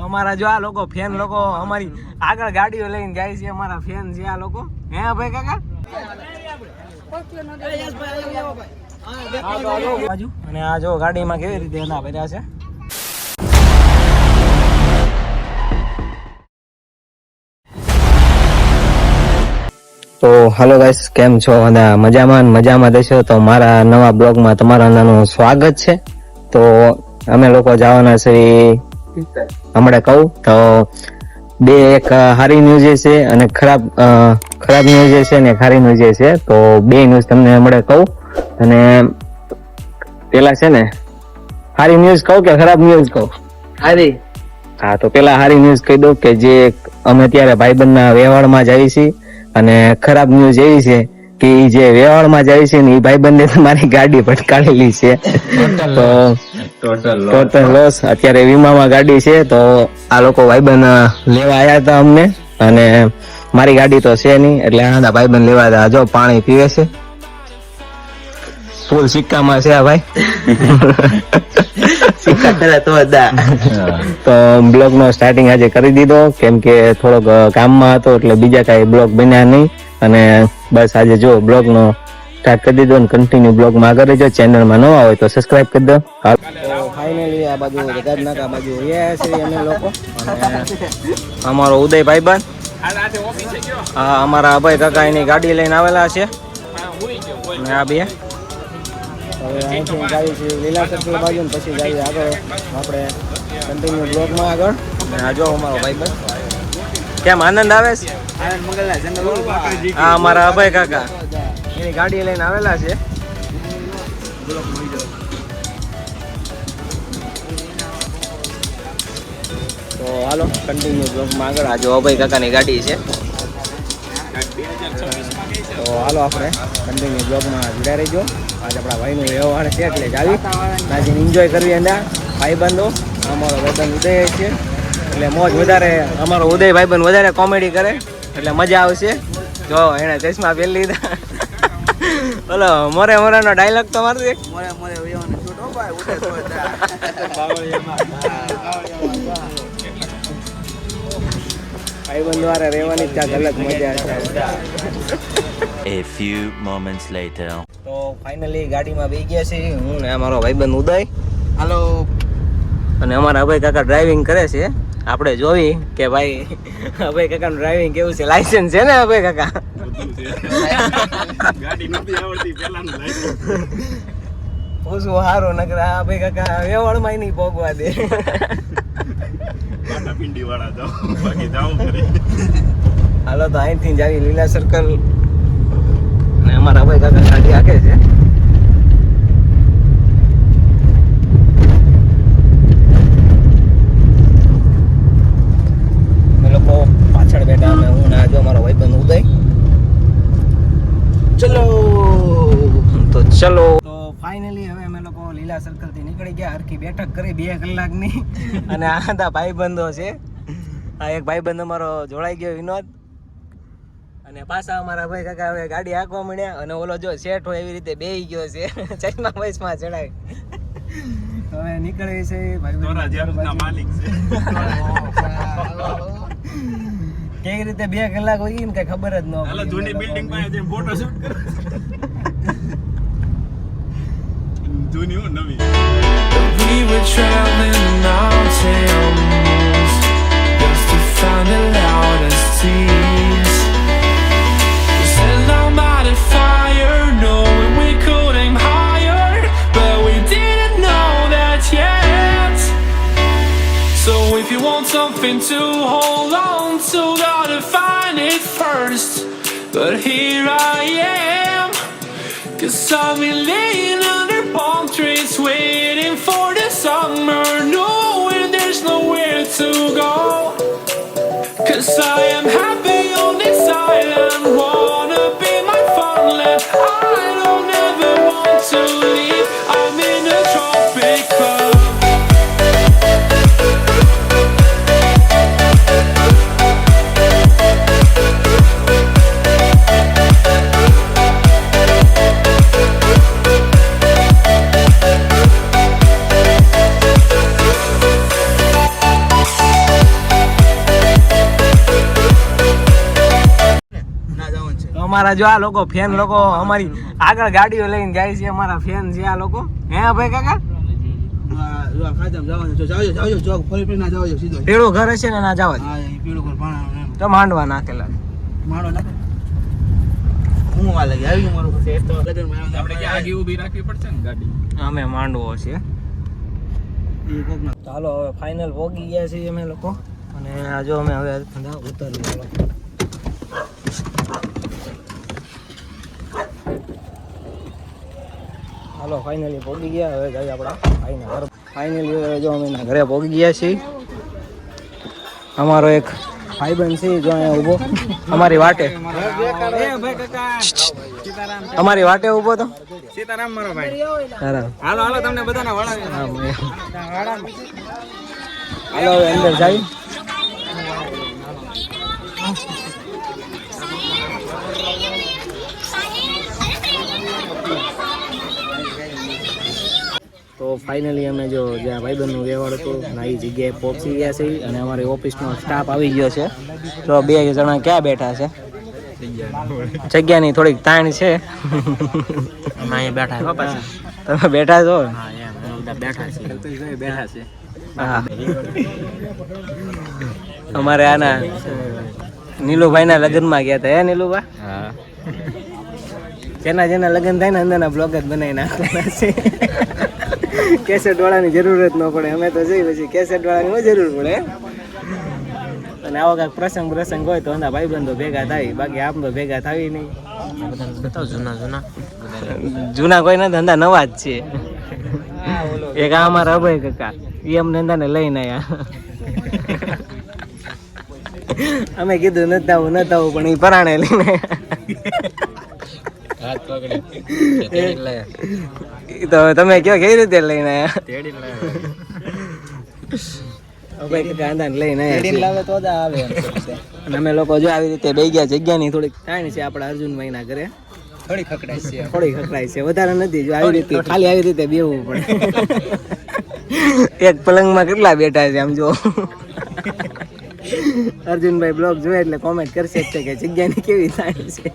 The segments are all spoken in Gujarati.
અમારા જો આ લોકો ફેન લોકો અમારી આગળ ગાડીઓ લઈને જાય છે, અમારા ફેન છે આ લોકો. હે ભાઈ કાકા અને આ જો ગાડીમાં કેવી રીતે એના ભર્યા છે. તો હાલો ગાઈસ, કેમ છો? અને મજામાં દેશો. તો મારા નવા બ્લોગમાં તમારા નાનું સ્વાગત છે. તો અમે લોકો જવાના છે હમણાં કહું તો બે, એક સારી ન્યૂઝ છે અને ખરાબ ન્યૂઝ છે ને સારી ન્યૂઝ છે. તો બે ન્યૂઝ તમને હમણાં કહું. અને પેલા છે ને સારી ન્યૂઝ કહું કે ખરાબ ન્યૂઝ કહું? સારી. હા, તો પેલા સારી ન્યૂઝ કહી દઉં કે જે અમે ત્યારે ભાઈબંધના વેવાળમાં જ આવી છીએ. અને ખરાબ ન્યૂઝ એવી છે કે જે વેવાળમાં જાય છે ને એ ભાઈબંધે મારી ગાડી ભટકાડેલી છે. તો ટોટલ લોસ. અત્યારે વીમામાં ગાડી છે. તો આ લોકો ભાઈબંધ લેવા આવ્યા હતા અમને, અને મારી ગાડી તો છે નહીં, એટલે આ ભાઈબંધ લેવા હતા. જો પાણી પીવે છે, ફૂલ સિક્કામાં છે આ ભાઈ. તો બ્લોગ નો સ્ટાર્ટિંગ આજે કરી દીધો, કેમ કે થોડોક કામમાં હતો એટલે બીજા કઈ બ્લોગ બન્યા નહીં. અને બસ આજે જો બ્લોગ નો સ્ટાર્ટ કરી દીધો અને કન્ટિન્યુ બ્લોગ માં આગળ રહેજો. ચેનલમાં નવા હોય તો સબસ્ક્રાઇબ કરી દો. ફાઇનલી આ બાજુ ગજનાકા બાજુ રહ્યા છે અમે લોકો. અમારો ઉદય ભાઈબંધ, હા અમારા અભય કાકા એની ગાડી લઈને આવેલા છે. અને આ બે હવે અહીંથી ગાડી છે લીલા સર્કલ બાજુ, ને પછી જઈએ આગળ આપણે કન્ટિન્યુ બ્લોગમાં આગળ. આ જો અમારો ભાઈબંધ, કેમ આનંદ આવે છે? હા, અમારા અભય કાકા એની ગાડી લઈને આવેલા છે. તો હાલો કન્ટિન્યુ બ્લોગમાં આગળ. આ જો અભય કાકાની ગાડી છે. તો હાલો આપણે કન્ટિન્યુ બ્લોગમાં જોડાઈ રહીજો. આજે આપણા ભાઈનો વ્યવહાર છે એટલે જાવી આજે એન્જોય કરવી. અને ભાઈબંધો અમારો ભાઈબંધ ઉદય છે એટલે મોજ વધારે. અમારો ઉદય ભાઈબંધ વધારે કોમેડી કરે એટલે મજા આવશે. જો એને ચશ્મા પહેરી લીધા. બોલો મોરે મોરેનો ડાયલોગ તો મારતો એક. ભાઈબંધ દ્વારા રહેવાની ત્યાં અલગ મજા છે. A few moments later. તો ફાઇનલી ગાડીમાં બેસી ગયા છે હું ને અમારો ભાઈબંધ ઉદય. હાલો. અને અમારા અભય કાકા ડ્રાઇવિંગ કરે છે. આપણે જોવી કે ભાઈ અભય કાકાનું ડ્રાઇવિંગ કેવું છે. લાયસન્સ છે ને અભય કાકા? ગાડી નથી આવડતી, પેલાનું લાયસન્સ ઓછું સારું નકર અભય કાકા વેવળમાં નહીં પોગવા દે. પિંડી વાળા જાઓ, બાકી જાઓ કરી. હાલો તો અહીંથી જ આવી લીલા સર્કલ. અને અમારા અભય કાકા ગાડી આગે છે. લોકો પાછળ બેઠા અમે, હું ના જો મારો ભાઈબંધ ઉદય. ચલો તો ફાઇનલી હવે અમે લોકો લીલા સર્કલ થી નીકળી ગયા. હરખી બેઠક કરી 2 કલાકની. અને આ હતા ભાઈબંધો છે. આ એક ભાઈબંધ અમારો જોડાઈ ગયો વિનોદ. અને પાછા અમારા ભાઈ કાકા હવે ગાડી હાંકવા મળ્યા. અને ઓલો જો શેઠ હોય એવી રીતે બેહી ગયો છે ચશ્મા વૈસમાં ચડાવી. હવે નીકળે છે માલિક છે. કેવી રીતે 2 કલાક હોય ને કઈ ખબર જ ન હાલો જૂની બિલ્ડિંગ પાસે જઈને ફોટો શૂટ કરો. જૂની હું નવી. We were traveling the mountains just to find the loudest tears. We set down by the fire, knowing we could aim higher, but we didn't know that yet. So if you want something to hold on to, gotta find it first. But here I am, 'cause I've been laying under palm trees, waiting for the summer, knowing there's nowhere to go. 'Cause I am happy on this island, wanna be my farmland. I don't ever want to leave, I'm in a tropic club. અમારા જો આ લોકો ફેન લોકો અમારી આગળ ગાડીઓ લઈને જાય છે, અમારા ફેન છે આ લોકો. હે ભાઈ કાકા, પીળું ઘર હશે ને ના જવા તો માંડવા નાખેલા. આપણે ક્યાં આગી ઊભી રાખવી પડશે ને ગાડી. અમે માંડવો છે. ચાલો હવે ફાઇનલ પોગી ગયા છીએ અમે લોકો, અને આ જો અમે હવે ઉતરી ચાલો. હાલો ફાઇનલી પોગી ગયા. હવે જઈએ આપણા ભાઈના ઘર. ફાઇનલી હવે જો અમે એના ઘરે પોગી ગયા છીએ. અમારો એક ભાઈબંધ છે જો અહીંયા ઊભો અમારી વાટે, અમારી વાટે ઊભો તો. સીતારામ મારો ભાઈ. સારા હાલો હાલો તમને બધાને વળાવી. હાલો હવે અંદર જાય. તો ફાઇનલી અમે જો જ્યાં ભાઈબંધનું વ્યવહાર હતું એ જગ્યાએ પહોંચી ગયા છે, અને અમારી ઓફિસનો સ્ટાફ આવી ગયો છે. તો 2 જણા ક્યાં બેઠા છે, જગ્યાની થોડીક તાણ છે. અહીંયા બેઠા છો પાછા. તમે બેઠા છો? હા એમ બધા બેઠા છે. બેઠા છે. હા. અમારે આના નીલુભાઈના લગ્નમાં ગયા હતા. હે નીલુભાઈ? હા. જેના જેના લગ્ન થાય ને અંદરના બ્લોગ જ બનાવી નાખવાના છે. કેસેટ વાળાની જરૂરત ન પડે. અમે તો જઈ પછી કેસેટ વાળાની જરૂર પડે. અને આવો કાંઈક પ્રસંગ હોય તો અંદા ભાઈબંધો ભેગા થાય, બાકી આમ તો ભેગા થાય નહીં. જૂના કોઈ નથી, ધંધા નવા જ છે. એક આ અમારા અભય કાકા, એ અમને ધંધાને લઈને આવ્યા. અમે કીધું નથી આવું પણ એ પરાણે લઈને તો તમે કયો કેવી રીતે લઈને આવ્યા? લઈને અમે લોકો જો આવી રીતે બે ગયા. જગ્યાની થોડીક તાણ છે આપણા અર્જુનભાઈ ના ઘરે, થોડી ખકડાય છે, વધારે નથી. જો આવી રીતે ખાલી આવી રીતે બેવું પડે. એક પલંગમાં કેટલા બેઠા છે આમ જો. અર્જુનભાઈ બ્લોગ જોયે એટલે કોમેન્ટ કરશે જ કે જગ્યાની કેવી તાણ છે.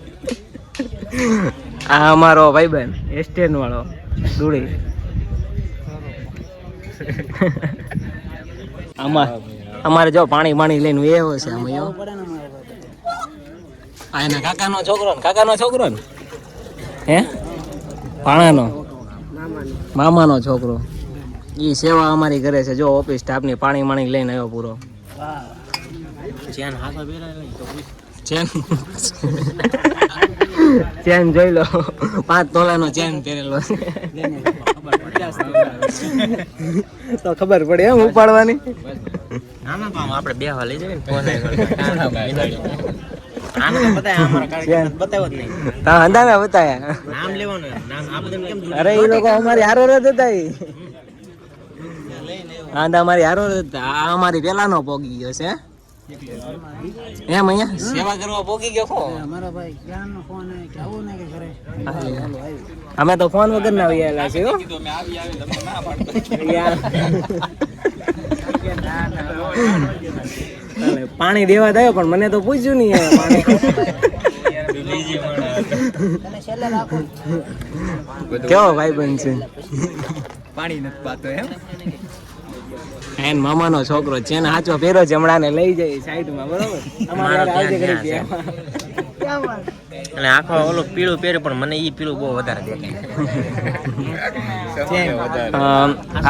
આ અમારો ભાઈબંધ એસ્ટેન વાળો દુડી. અમારે જો પાણી લઈને એવો છે. આ એના કાકાનો છોકરો ને હે પાણાનો મામાનો છોકરો. એ સેવા અમારી કરે છે. જો ઓફિસ સ્ટાફની પાણી લઈને આવ્યો પૂરો. ચેન જોઈ લો, 5 તોલાનો ચેન પહેરેલો છે. તો ખબર પડે એમ ઉપાડવાની. આપણે બેહવા લઈ જઈએ બતાયા. નામ લેવાનું. અરે એ લોકો અમારી હારો રદ હતા. અમારી હારો રદ હતા. આ અમારી પેલાનો પોગી ગયો છે. એમ અહીંયા સેવા કરવા પોગી ગયો. અમે તો ફોન વગર ના આવેલા છે. પાણી દેવા થયો પણ મને તો પૂછ્યું નહીં. કેવો ભાઈ બંધ છે. પાણી નથી પાતો એમ મામાનો છોકરો છે ને, સાચો ફેરો છે. હમણાં ને લઈ જાય સાઈડમાં, બરોબર. અને આખો ઓલો પીળું પહેર્યું પણ મને ઈ પીળું બહુ વધારે દેખાય.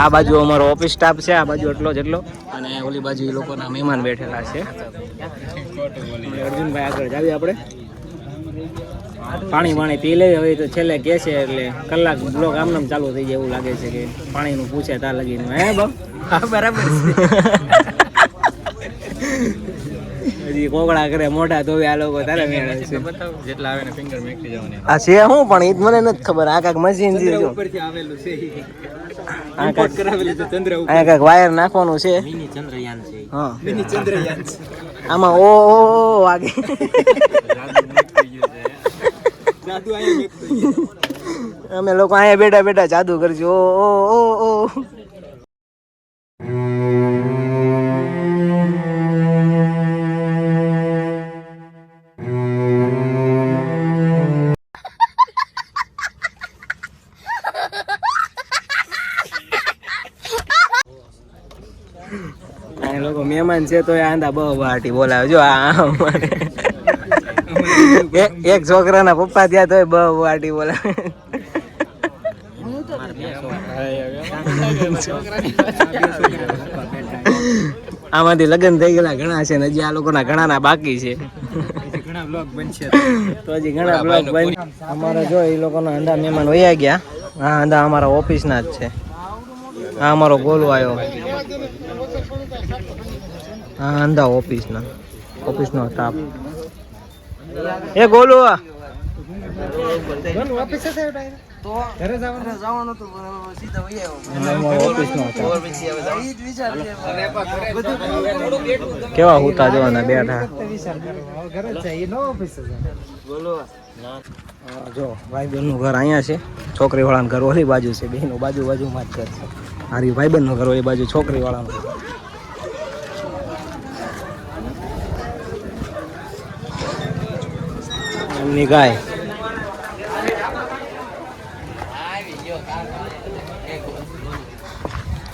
આ બાજુ અમારો ઓફિસ સ્ટાફ છે, આ બાજુ એટલો અને ઓલી બાજુ એ લોકોના મહેમાન બેઠેલા છે. અર્જુનભાઈ આગળ જાવી આપણે પાણી પી લે. હવે તો છેલ્લે કે છે એટલે કલાક બ્લોગ આમનામ ચાલુ થઈ જાય એવું લાગે છે કે પાણીનું પૂછે ત્યાં લગીને. હે બા બરાબર હજી કોગળા કરે મોઢા ધોવે આ લોકો. તારે મેળવે છે જેટલા આવે ને ફિંગર મેકતી જવાની. આ છે શું પણ એ મને નથી ખબર. આ કાંઈક મશીન છે ઉપરથી આવેલું છે. આ કાંઈક કરાવેલું છે ચંદ્ર ઉપર. આ કાંઈક વાયર નાખવાનું છે. મિની ચંદ્રયાન છે. હા મિની ચંદ્રયાન છે. આમાં ઓ વાગે. જાદુ આયા મેકતું ગયું. અમે લોકો અહીંયા બેઠા જાદુ કરજો. ઓ આ લોકો મહેમાન છે તો આંધા બહુ વાટી બોલાવે જો આ અમારે એક છોકરાના પપ્પા ત્યાં તોય બહુ વાટી બોલાવે. આમાંથી લગ્ન થઈ ગયેલા ઘણા છે ને હજી આ લોકોના ઘણાના બાકી છે. ઘણા બ્લોગ બનશે તો હજી ઘણા બ્લોગ બન અમારે જો એ લોકોના અંડા મહેમાન વયા ગયા. હા અંડા અમારા ઓફિસના જ છે. આ અમારો ગોલો આવ્યો. હા અંડા ઓફિસનો સ્ટાફ. એ ગોલો કેવા હુતા જોવાના બેઠા. જો ભાઈબંધ નું ઘર અહીંયા છે, છોકરી વાળાનું ઘર ઓલી બાજુ છે, બેનો બાજુમાં જ ઘર છે. હારી ભાઈબંધ નું ઘર ઓલી બાજુ, છોકરી વાળાનું ઘર. એમની ગાય.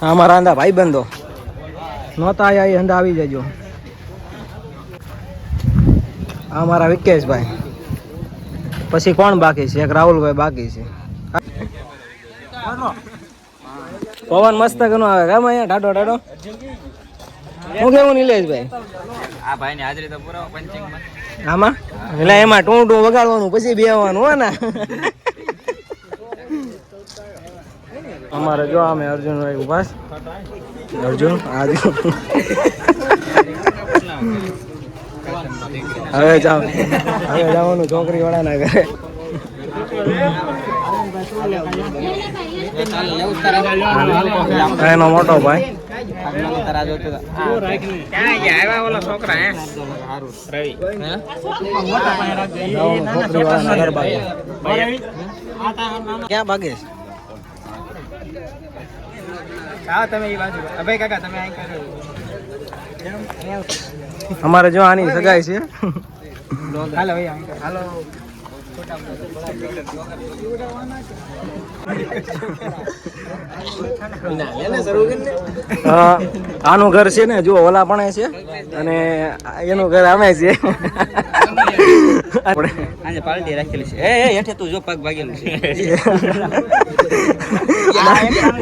અમારા અંદા ભાઈબંધો નહોતા આયા એ અંદા આવી જજો. આ મારા વિકેશભાઈ. પછી કોણ બાકી છે? એક રાહુલભાઈ બાકી છે. પવન મસ્ત ઘણો આવે કામ અહીંયા ટાઢો ટાઢો. શું કેવું નિલેશભાઈ? આ ભાઈ ની હાજરી તો પુરાવો પંચિંગમાં. આમાં એટલે એમાં ટૂંટું વગાડવાનું પછી બેવાનું હો ને. અમારે જો અમે અર્જુનભાઈ ઉભા છે. અર્જુન આજે હવે જવાનું છોકરી વાળાના ઘરે. એનો મોટો ભાઈ ક્યાં ભાગે છે? અમારે જો આની સગાઈ છે. આનું ઘર છે ને જો ઓલા પણ છે અને એનું ઘર અમે છે. પાલટી રાખેલી છે. હેઠે તું જો પગ ભાગેલું છે.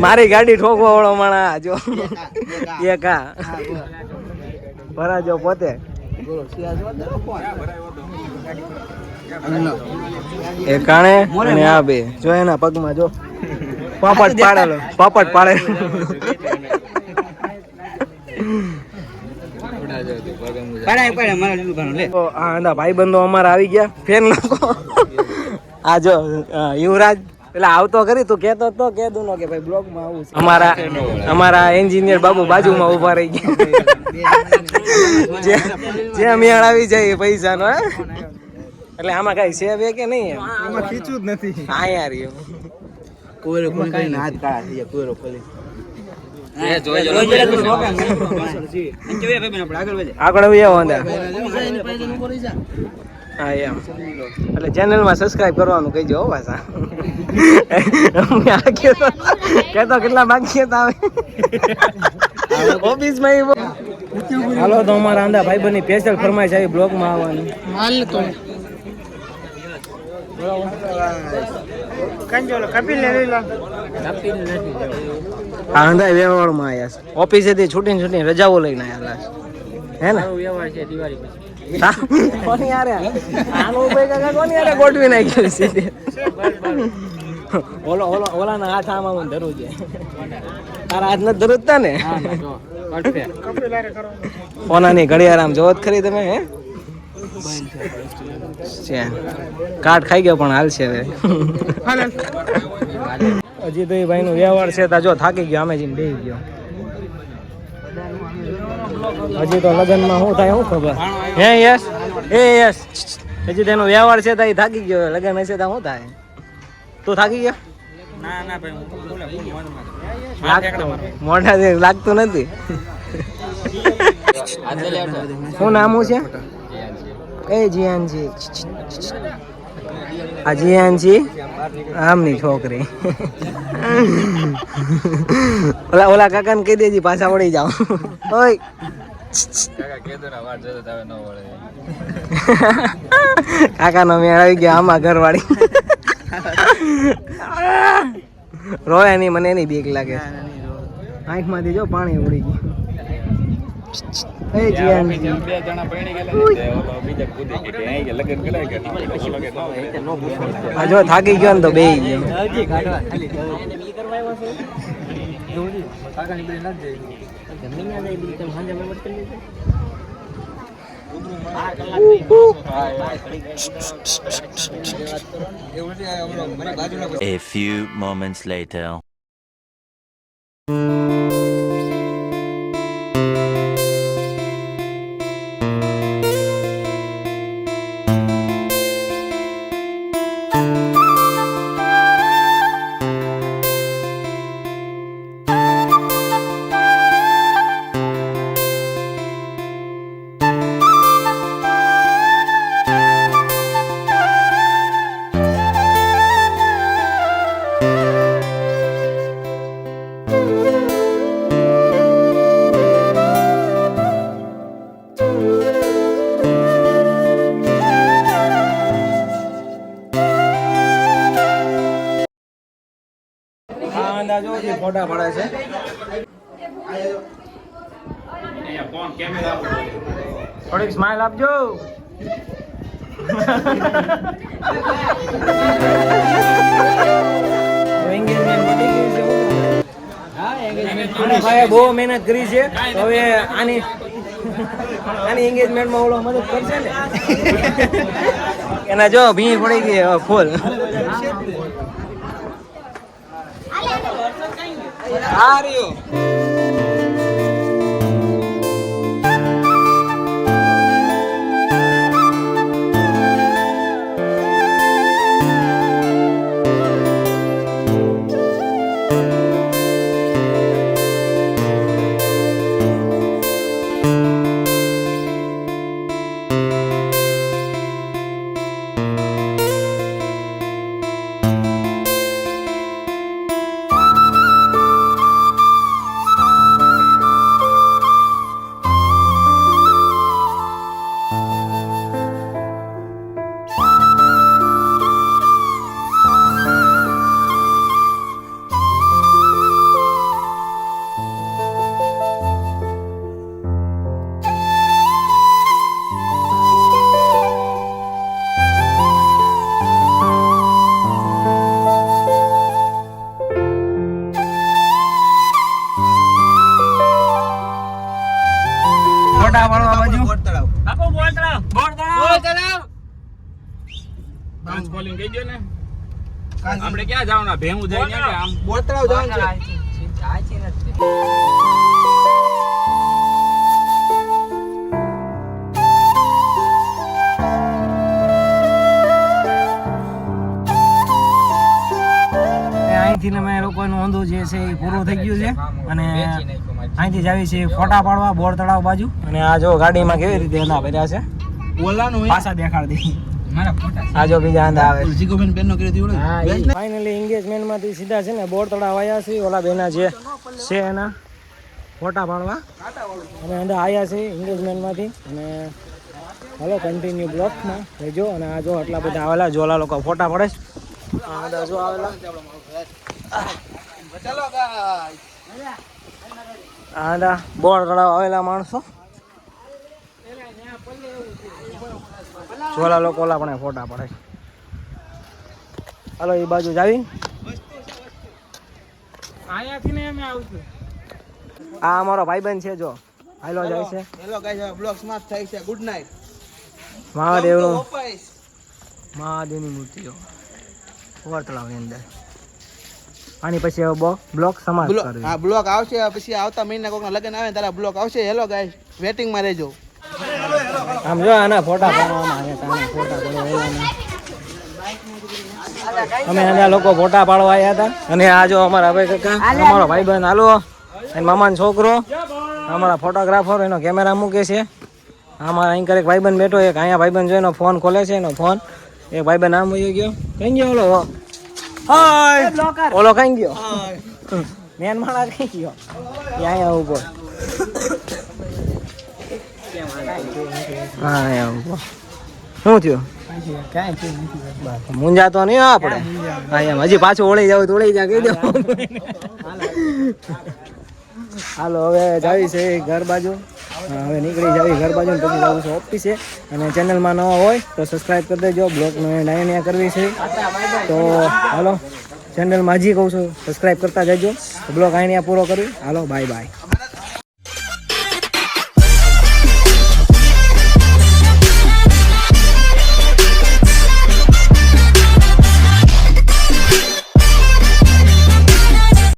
મારી ગાડી ઠોકવા વાળો માણા જો એક ભરાજો પોતે એ કાણે અને આ બે જો એના પગમાં જો પાપડ પાડેલો ભાઈબંધો અમારા આવી ગયા. ફેન લોકો આ જો યુવરાજ પેલા આવતો કરી તું કેતો તો કે દઉં કે ભાઈ બ્લોગ માં આવું છે. અમારા એન્જિનિયર બાબુ બાજુમાં ઉભા રહી ગયા. જે મેળ આવી જાય પૈસા નો. એટલે આમાં કઈ છે બે કે નહીં? આમાં ખીચું જ નથી. હા યાર આગળ હા એમ એટલે ચેનલમાં સબસ્ક્રાઇબ કરવાનું કહીજો હો પાછા. કેતો કેટલા બાકી આવે ઓફિસમાં. હાલો તો અમારા આંધા ભાઈબંધની સ્પેશિયલ ફરમાઈશ આવી બ્લોગમાં આવવાની. આંધા વ્યવહારમાં આવ્યા છે. ઓફિસેથી છૂટીને રજાઓ લઈને આવ્યા હે ને? વ્યવહાર છે દિવાળી પછી. કોની યારે ગોઠવી નાખ્યું સીધે. ઓલાના હાથ આમાં ધરું છે. તારા હાથ નથી ધરું તા ને? ઓનાની ઘડિયાળ આમ જોત ખરી તમે? હે કાટ ખાઈ ગયો પણ હાલશે હવે. હજી તો એ ભાઈ નું વ્યવહાર છે તા જો થાકી ગયો અમે જઈને બેસી ગયો. હજી તો લગ્નમાં શું થાય શું ખબર? હે યસ હજી તેનો વ્યવહાર છે તો એ થાકી ગયો. લગ્ન હશે તો શું થાય? તું થાકી ગયો? મોઢા લાગતું નથી. શું નામ છે? એ જીયાનજી આ જીયાનજી આમની છોકરી ઓલા કાકાને કહી દેજી પાછા વળી જાઓ ઓય કાકાનો મેળ આવી ગયો આમાં ઘરવાળી રોયા નહીં, મને એની બીક લાગે. આંખમાંથી જો પાણી ઉડી ગયું. એ જીયાનજી બે જણા પૈણી ગયેલા ઓલો બીજા કૂદી કે અહીં કે લગન કરાય કે આ જો થાકી ગયો ને તો બેહી ગયો. A few moments later. ફોટા પડે છે. થોડીક સ્માઈલ આપજો. ભાઈ બહુ મહેનત કરી છે, હવે આની એંગેજમેન્ટમાં ઓલો મદદ કરશે ને. એના જો ભીં પડી ગઈ ફૂલ. આપણે ક્યાં જવાના? ભેમું જાય ને કે આમ બોતળાવ જવાનું છે. અહીંથી અમે લોકોનું ઊંધું જે છે એ પૂરું થઈ ગયું છે અને અહીંથી જાવી છે ફોટા પાડવા બોર તળાવ બાજુ. અને આ જો ગાડીમાં કેવી રીતે અંદા ભર્યા છે, ઓલાનું પાછા દેખાડી દે. આ જો બીજા અંદા આવે. ફાઇનલી એન્ગેજમેન્ટ માંથી સીધા છે ને બોર તળાવ આવ્યા છે. ઓલા બેના જે છે એના ફોટા પાડવા અમે અંદર આવ્યા છે એન્ગેજમેન્ટ માંથી. અને હાલો કન્ટિન્યુ બ્લોકમાં રહેજો. અને આ જો આટલા બધા આવેલા જોલા લોકો ફોટા પડે છે. આ જો આવેલા આ બોર તળાવ આવેલા માણસો જોલા લોકો ઓલા પણ ફોટા પડે. હાલો એ બાજુ જાવી. આ અમારો ભાઈબંધ છે જો હાલો જાય છે. હેલો ગાઈસ, બ્લોગ સમાપ્ત થાય છે. Good night. મહાદેવની મૂર્તિઓ બોર તળાવની અંદર. આની પછી હવે બ્લોક સમાપ્ત કરવી. હા, બ્લોગ આવશે પછી આવતા મહિના કોકના લગન આવે ને તારા બ્લોગ આવશે. હેલો ગાઈસ, વેટિંગ માં રહેજો. આમ જો આના ફોટા પાડવામાં આવ્યા હતા. ફોટા પાડવા અમે આના લોકો ફોટા પાડવા આવ્યા હતા. અને આ જો અમારા ભાઈ કાકા અમારો ભાઈબંધ હાલો અને મામાનો છોકરો અમારા ફોટોગ્રાફર એનો કેમેરા મૂકે છે. અમારા અહીં એક ભાઈબંધ બેઠો, એક અહીંયા ભાઈબંધ જો એનો ફોન ખોલે છે. એનો ફોન એ ભાઈ બન નામ વયો ગયો કઈ ગયો ઓલો ઓલો કઈ ગયો મેન માળા કઈ ગયો અહીંયા ઉભો હા અહીંયા ઉભો શું થયું મુંજાતો નહીં આપણે હા એમ હજી પાછું ઓળી જાવ તો ઓળી જા કહી દો હાલો હવે જાવી છે ઘર બાજુ હવે નીકળી જાવી ઘર બાજુ પછી જવું છે ઓફિસે અને ચેનલમાં નવા હોય તો સબસ્ક્રાઈબ કરી દેજો બ્લોગનો એન્ડ અહીંયા કરવી છે તો હાલો ચેનલમાં હજી કહું છું સબસ્ક્રાઈબ કરતા જજો બ્લોગ અહીંયા પૂરો કરી હાલો બાય બાય